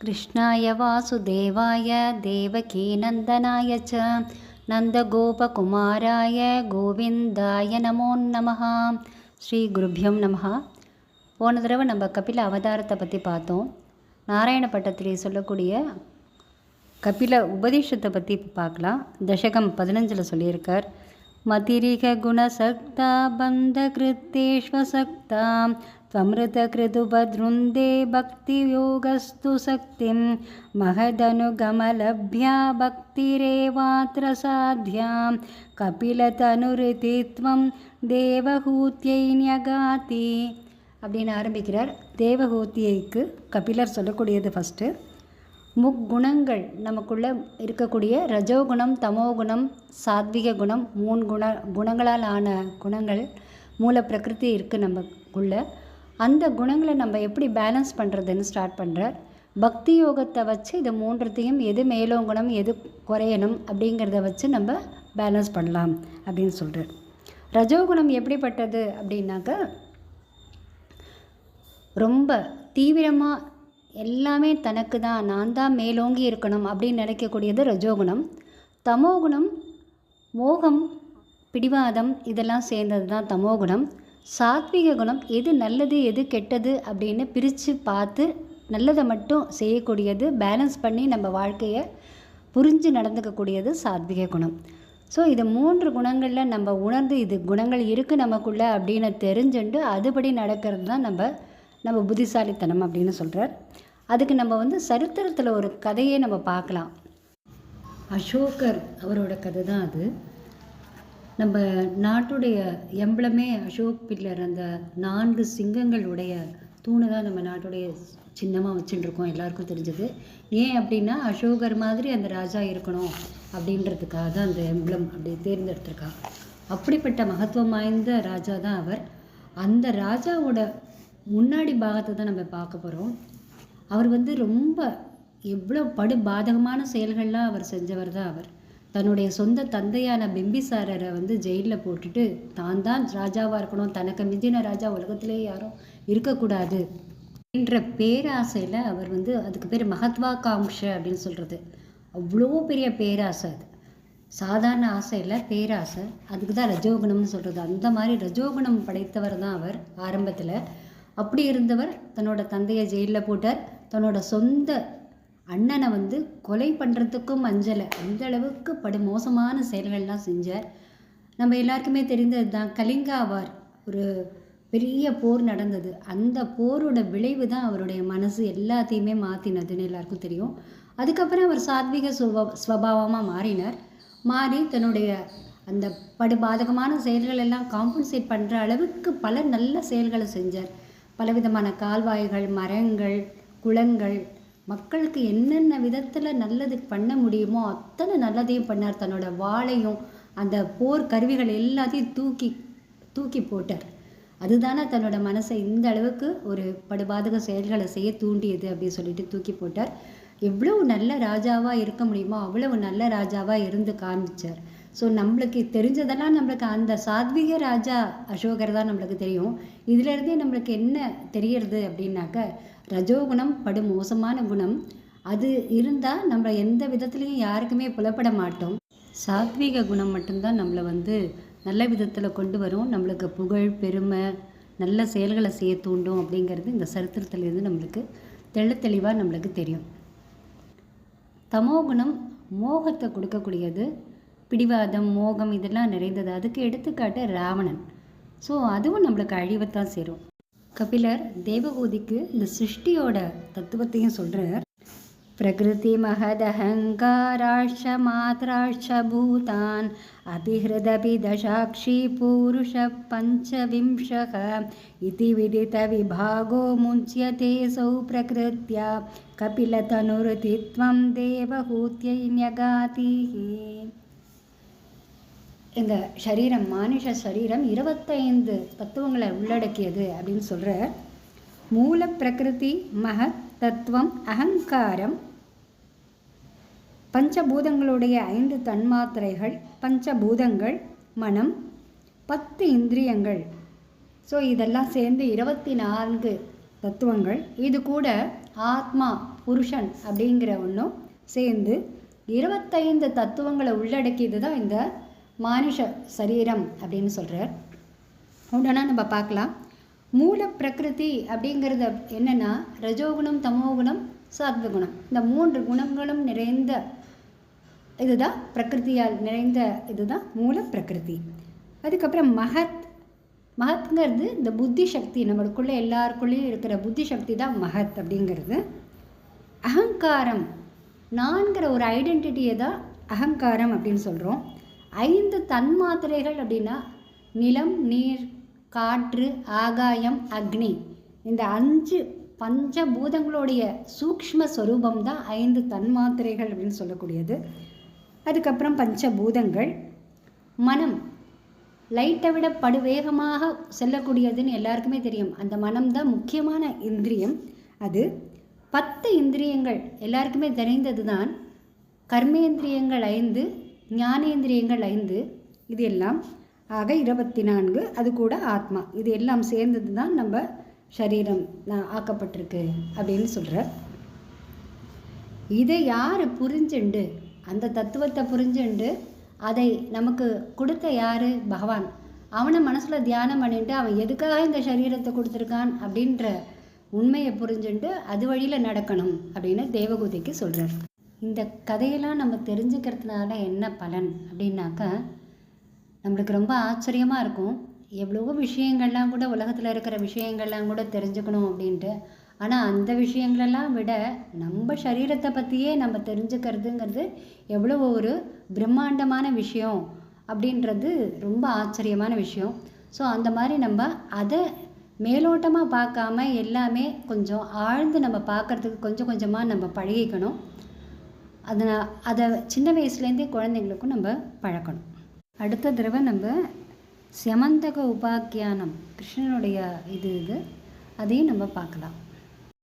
கிருஷ்ணாய வாசுதேவாய தேவகீநந்தனாய ச நந்தகோபகுமாராய கோவிந்தாய நமோ நமः. ஸ்ரீ குருப்யம் நமः. போன தடவை நம்ம கபில அவதாரத்தை பற்றி பார்த்தோம். நாராயண பட்டத்திலே சொல்லக்கூடிய கபில உபதேசத்தை பற்றி பார்க்கலாம். தசகம் 15 சொல்லியிருக்கார். மதிரிக குணசக்தா பந்த கிருத்தேஷ்வசக்தா त्वमृत कृतुपदृन्दे भक्तियोगस्तु शक्तिं महदनुगमलभ्या भक्तिरेवात्र साध्या कपिलतनुरितित्वं தேவஹூத்யை ஞகாதி அப்படின்னு ஆரம்பிக்கிறார். தேவஹூத்தியைக்கு கபிலர் சொல்லக்கூடியது ஃபஸ்ட்டு முக்குணங்கள் நமக்குள்ளே இருக்கக்கூடிய ரஜோகுணம், தமோகுணம், சாத்விக குணம், 3 குணங்களால் ஆன குணங்கள் மூல பிரகிருதி இருக்குது நமக்குள்ளே. அந்த குணங்களை நம்ம எப்படி பேலன்ஸ் பண்ணுறதுன்னு ஸ்டார்ட் பண்ணுறார். பக்தி யோகத்தை வச்சு இது 3த்தையும் எது மேலோங்கணும் எது குறையணும் அப்படிங்கிறத வச்சு நம்ம பேலன்ஸ் பண்ணலாம் அப்படின்னு சொல்கிறார். ரஜோகுணம் எப்படிப்பட்டது அப்படின்னாக்க ரொம்ப தீவிரமாக எல்லாமே தனக்கு தான், நான் தான் மேலோங்கி இருக்கணும் அப்படின்னு நினைக்கக்கூடியது ரஜோகுணம். தமோகுணம் மோகம், பிடிவாதம் இதெல்லாம் சேர்ந்தது தான் தமோகுணம். சாத்விக குணம் எது நல்லது எது கெட்டது அப்படின்னு பிரித்து பார்த்து நல்லதை மட்டும் செய்யக்கூடியது, பேலன்ஸ் பண்ணி நம்ம வாழ்க்கையை புரிஞ்சு நடந்துக்கக்கூடியது சாத்விக குணம். ஸோ இது 3 குணங்களில் நம்ம உணர்ந்து இது குணங்கள் இருக்குது நமக்குள்ளே அப்படின்னு தெரிஞ்சுட்டு அதுபடி நடக்கிறது தான் நம்ம புத்திசாலித்தனம் அப்படின்னு சொல்கிறார். அதுக்கு நம்ம சரித்திரத்தில் ஒரு கதையை நம்ம பார்க்கலாம். அசோகர் அவரோட கதை தான் அது. நம்ம நாட்டுடைய எம்பளமே அசோக் பில்லர், அந்த 4 சிங்கங்களுடைய தூணை தான் நம்ம நாட்டுடைய சின்னமாக வச்சுட்டுருக்கோம், எல்லாருக்கும் தெரிஞ்சது. ஏன் அப்படின்னா அசோகர் மாதிரி அந்த ராஜா இருக்கணும் அப்படின்றதுக்காக தான் அந்த எம்பளம் அப்படி தேர்ந்தெடுத்திருக்கா. அப்படிப்பட்ட மகத்துவம் வாய்ந்த ராஜா தான் அவர். அந்த ராஜாவோட முன்னாடி பாகத்தை தான் நம்ம பார்க்க போகிறோம். அவர் ரொம்ப எவ்வளோ பாதகமான செயல்கள்லாம் அவர் செஞ்சவர் தான் அவர். தன்னுடைய சொந்த தந்தையான பிம்பிசாரரை ஜெயிலில் போட்டுட்டு தான் தான் ராஜாவாக இருக்கணும், தனக்கு மிஞ்சின ராஜா உலகத்திலே யாரும் இருக்கக்கூடாது என்ற பேராசையில் அவர் அதுக்கு பேர் மகத்வாகாங்ஷ அப்படின்னு சொல்கிறது. அவ்வளோ பெரிய பேராசை, அது சாதாரண ஆசை இல்லை, பேராசை. அதுக்கு தான் ரஜோகுணம்னு சொல்கிறது. அந்த மாதிரி ரஜோகுணம் படைத்தவர் தான் அவர் ஆரம்பத்தில். அப்படி இருந்தவர் தன்னோட தந்தையை ஜெயிலில் போட்டார். தன்னோட சொந்த அண்ணனை கொலை பண்ணுறதுக்கும் அஞ்சலை, அந்த அளவுக்கு மோசமான செயல்கள்லாம் செஞ்சார். நம்ம எல்லாருக்குமே தெரிந்தது தான் கலிங்கா வார், ஒரு பெரிய போர் நடந்தது. அந்த போரோட விளைவு தான் அவருடைய மனசு எல்லாத்தையுமே மாற்றினதுன்னு எல்லாருக்கும் தெரியும். அதுக்கப்புறம் அவர் சாத்விக ஸ்வபாவமாக மாறி தன்னுடைய அந்த பாதகமான செயல்கள் எல்லாம் காம்பன்சேட் பண்ணுற அளவுக்கு பல நல்ல செயல்களை செஞ்சார். பலவிதமான கால்வாய்கள், மரங்கள், குளங்கள், மக்களுக்கு என்னென்ன விதத்தில் நல்லது பண்ண முடியுமோ அத்தனை நல்லதையும் பண்ணார். தன்னோட வாளையும் அந்த போர் கருவிகள் எல்லாத்தையும் தூக்கி போட்டார். அதுதானே தன்னோட மனசை இந்த அளவுக்கு ஒரு படுபாதக செயல்களை செய்ய தூண்டியது அப்படின்னு சொல்லிட்டு தூக்கி போட்டார். எவ்வளவு நல்ல ராஜாவாக இருக்க முடியுமோ அவ்வளவு நல்ல ராஜாவாக இருந்து காமிச்சார். ஸோ நம்மளுக்கு தெரிஞ்சதெல்லாம் நம்மளுக்கு அந்த சாத்விக ராஜா அசோகர் தான் நம்மளுக்கு தெரியும். இதிலேருந்தே நம்மளுக்கு என்ன தெரியறது அப்படின்னாக்க ரஜோகுணம் மோசமான குணம். அது இருந்தால் நம்ம எந்த விதத்துலேயும் யாருக்குமே புலப்பட மாட்டோம். சாத்விக குணம் மட்டும்தான் நம்மளை நல்ல விதத்தில் கொண்டு வரும், நம்மளுக்கு புகழ், பெருமை, நல்ல செயல்களை செய்ய தூண்டும் அப்படிங்கிறது இந்த சரித்திரத்துலேருந்து நம்மளுக்கு தெளிவாக நம்மளுக்கு தெரியும். தமோகுணம் மோகத்தை கொடுக்கக்கூடியது, பிடிவாதம், மோகம் இதெல்லாம் நிறைந்தது. அதுக்கு எடுத்துக்காட்டு ராவணன். ஸோ அதுவும் நம்மளுக்கு அழிவைத்தான் சேரும். கபிலர் தேவகூதிக்கு இந்த சிருஷ்டியோட தத்துவத்தையும் சொல்கிறார். பிரகிருதி மகதஹங்காராஷ மாத்ராஷ பூதான் அபிஹிருதபி தசாக்ஷி பூருஷ பஞ்சவிம்சக இதி விதித விபாகோ முஞ்சியதே சௌ பிரகிருத்யா கபிலதனுருதித்வம் தேவஹூத்யை ஞகாதிஹி. இந்த சரீரம், மானுஷ சரீரம் 25 தத்துவங்களை உள்ளடக்கியது அப்படின்னு சொல்கிற மூல பிரகிருதி, மகத் தத்துவம், அகங்காரம், பஞ்சபூதங்களுடைய 5 தன்மாத்திரைகள், பஞ்சபூதங்கள், மனம், 10 இந்திரியங்கள். ஸோ இதெல்லாம் சேர்ந்து 24 தத்துவங்கள். இது கூட ஆத்மா புருஷன் அப்படிங்கிற ஒன்றும் சேர்ந்து 25 தத்துவங்களை உள்ளடக்கியது தான் இந்த மானுஷ சரீரம் அப்படின்னு சொல்கிறார். உடனே நம்ம பார்க்கலாம். மூல பிரகிருதி அப்படிங்கிறது என்னென்னா ரஜோகுணம், தமோகுணம், சாத்வகுணம், இந்த 3 குணங்களும் நிறைந்த இதுதான் பிரகிருதியால் நிறைந்த இதுதான் மூல பிரகிருதி. அதுக்கப்புறம் மகத்ங்கிறது இந்த புத்தி சக்தி, நம்மளுக்குள்ளே எல்லாருக்குள்ளேயும் இருக்கிற புத்தி சக்தி தான் மகத் அப்படிங்கிறது. அகங்காரம், நான்கிற ஒரு ஐடென்டிட்டியை தான் அகங்காரம் அப்படின்னு சொல்கிறோம். 5 தன்மாத்திரைகள் அப்படின்னா நிலம், நீர், காற்று, ஆகாயம், அக்னி, இந்த 5 பஞ்சபூதங்களுடைய சூக்ஷ்ம ஸ்வரூபம் தான் 5 தன்மாத்திரைகள் அப்படின்னு சொல்லக்கூடியது. அதுக்கப்புறம் பஞ்சபூதங்கள். மனம் லைட்டை விட படுவேகமாக செல்லக்கூடியதுன்னு எல்லாருக்குமே தெரியும். அந்த மனம்தான் முக்கியமான இந்திரியம். அது 10 இந்திரியங்கள் எல்லாருக்குமே தெரிந்தது தான். கர்மேந்திரியங்கள் 5, ஞானேந்திரியங்கள் 5, இது எல்லாம் ஆக 24. அது கூட ஆத்மா, இது எல்லாம் சேர்ந்தது தான் நம்ம சரீரம் ஆக்கப்பட்டிருக்கு அப்படின்னு சொல்கிறார். இதை யார் புரிஞ்சுண்டு, அந்த தத்துவத்தை புரிஞ்சுண்டு அதை நமக்கு கொடுத்த யார்? பகவான். அவனை மனசில் தியானம் பண்ணிட்டு அவன் எதுக்காக இந்த சரீரத்தை கொடுத்துருக்கான் அப்படின்ற உண்மையை புரிஞ்சுட்டு அது வழியில் நடக்கணும் அப்படின்னு தேவகூதிக்கு சொல்கிறார். இந்த கதையெல்லாம் நம்ம தெரிஞ்சுக்கிறதுனால என்ன பலன் அப்படின்னாக்கா, நம்மளுக்கு ரொம்ப ஆச்சரியமாக இருக்கும். எவ்வளவோ விஷயங்கள்லாம் கூட உலகத்தில் இருக்கிற விஷயங்கள்லாம் கூட தெரிஞ்சுக்கணும் அப்படின்ட்டு. ஆனால் அந்த விஷயங்களெல்லாம் விட நம்ம சரீரத்தை பற்றியே நம்ம தெரிஞ்சுக்கிறதுங்கிறது எவ்வளோ ஒரு பிரம்மாண்டமான விஷயம் அப்படின்றது ரொம்ப ஆச்சரியமான விஷயம். ஸோ அந்த மாதிரி நம்ம அதை மேலோட்டமாக பார்க்காம எல்லாமே கொஞ்சம் ஆழ்ந்து நம்ம பார்க்குறதுக்கு கொஞ்சம் கொஞ்சமாக நம்ம பழகிக்கணும். அதை சின்ன வயசுலேருந்தே குழந்தைங்களுக்கும் நம்ம பழக்கணும். அடுத்த தடவை நம்ம ஸ்யமந்தக உபாக்கியானம், கிருஷ்ணனுடைய இது அதையும் நம்ம பார்க்கலாம்.